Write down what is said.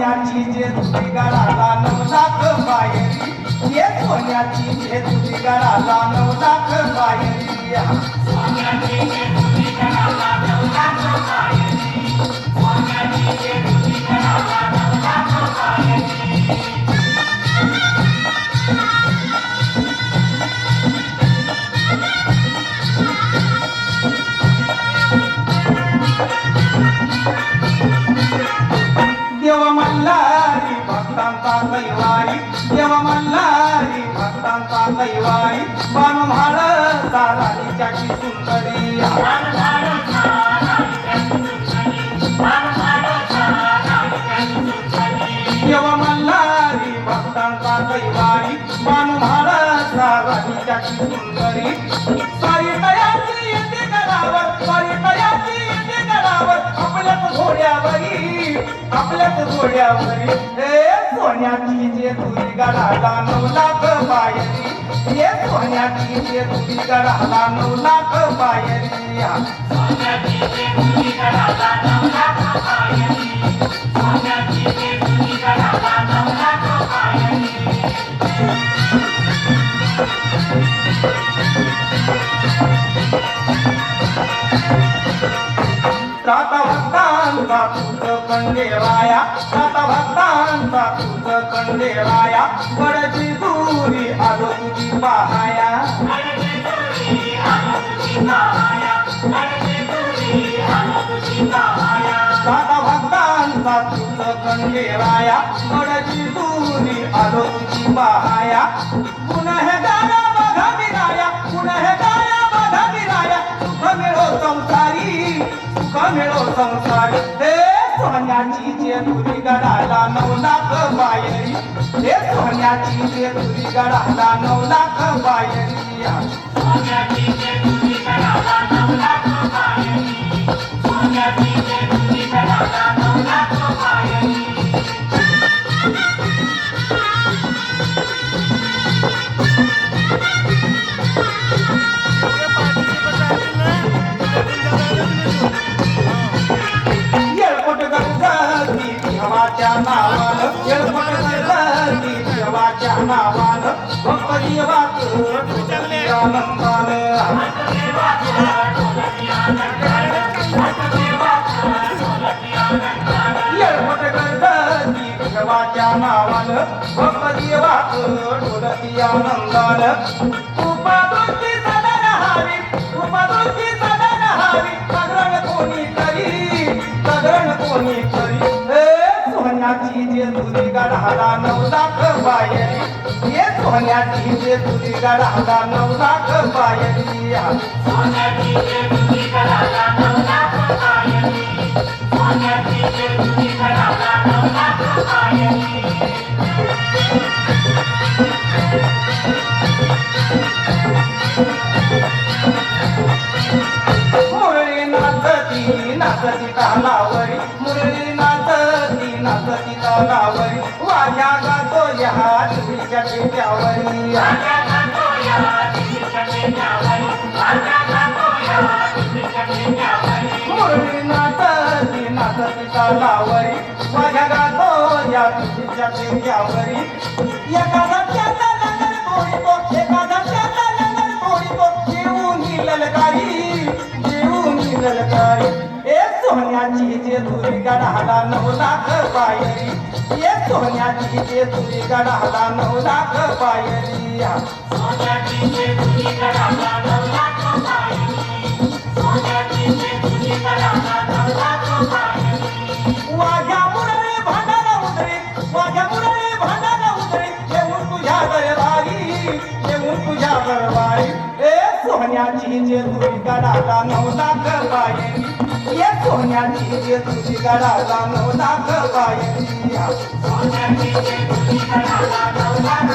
सोन्याची जेजुरी गळाला 9 लाख पायरी ये सोन्याची जेजुरी गळाला 9 लाख पायरी सोन्याची जेजुरी गळाला 9 लाख पायरी सोन्याची जेजुरी गळाला 9 लाख पायरी देव मल्हारी भक्तांचा कैवारी देव मल्हारी भक्तांचा कैवारी बाणम्हाळ राणीच्या की सुंदरी देव मल्हारी भक्तांचा कैवारी बाणम्हाळ राणीच्या की सुंदरी सारी तयारी येते गडावर सारी तयारी येते गडावर आपल्याच घोड्यावरी हे सोन्याची जेजुरी गळाला 9 लाख पायरी हे सोन्याची जेजुरी गळाला 9 लाख पायरी सोन्याची जेजुरी गळाला 9 लाख पायरी सोन्याची जेजुरी गळाला 9 लाख पायरी सात भक्तांचा तुझ कंडेराया सात भक्तांचा तुझ कंडेराया बडची दुरी आलो तुझी पाहाया सात भक्तांचा तुझ कंडेराया बडची दुरी आलो तुझी पाहाया गुन्हेगारा बघा विराया गुन्हेगारा बघा विराया सुख मिळो संसारी सुख मिळो संसारी हे सोन्याची जेजुरी गळाला 9 लाख पायरी हे सोन्याची जेजुरी गळाला 9 लाख पायरी सोन्याची जेजुरी गळाला 9 लाख पायरी सोन्याची जेजुरी गळाला 9 लाख पायरी येळकोट गणपती देवाच्या नावानं येळकोट गणपती देवाच्या नावानं भक्त देवाच येळकोट गणपती देवाच्या नावानं भक्त देवाच ढोलती आनंदानं उपादोषी सदा रहावी उपादोषी सदा रहावी सगळं कोणी करी हे सोन्याची जेजुरी गळाला 9 लाख पायरी हे सोन्याची जेजुरी गळाला 9 लाख पायरी सोन्याची जेजुरी गळाला 9 लाख पायरी सोन्याची जेजुरी गळाला 9 लाख पायरी मुरळी नाचती नाचती तालावरी मुरळी नाचती नाचती तालावरी वाघ्या गातो या तुझ्या टेक्यावरी मुरळी नाचती नाचती तालावरी वाघ्या गातो या तुझ्या टेक्यावरी एखादा त्याचा लंगर तोडितो एखादा त्याचा लंगर तोडितो येऊन ललकारी ए सोन्याची जेजुरी गळाला 9 लाख पायरी ए सोन्याची जेजुरी गळाला 9 लाख पायरी सोन्याची जेजुरी गळाला 9 लाख पायरी सोन्याची जेजुरी गळाला 9 लाख पायरी वाघ्या मुरळी भांडाला उतरी वाघ्या मुरळी भांडाला उतरी येऊन तुझ्या दरबारी ए सोन्याची जेजुरी गळाला 9 लाख पायरी ए सोन्याची जेजुरी गळाला 9 लाख पायरी सोन्याची जेजुरी गळाला 9 लाख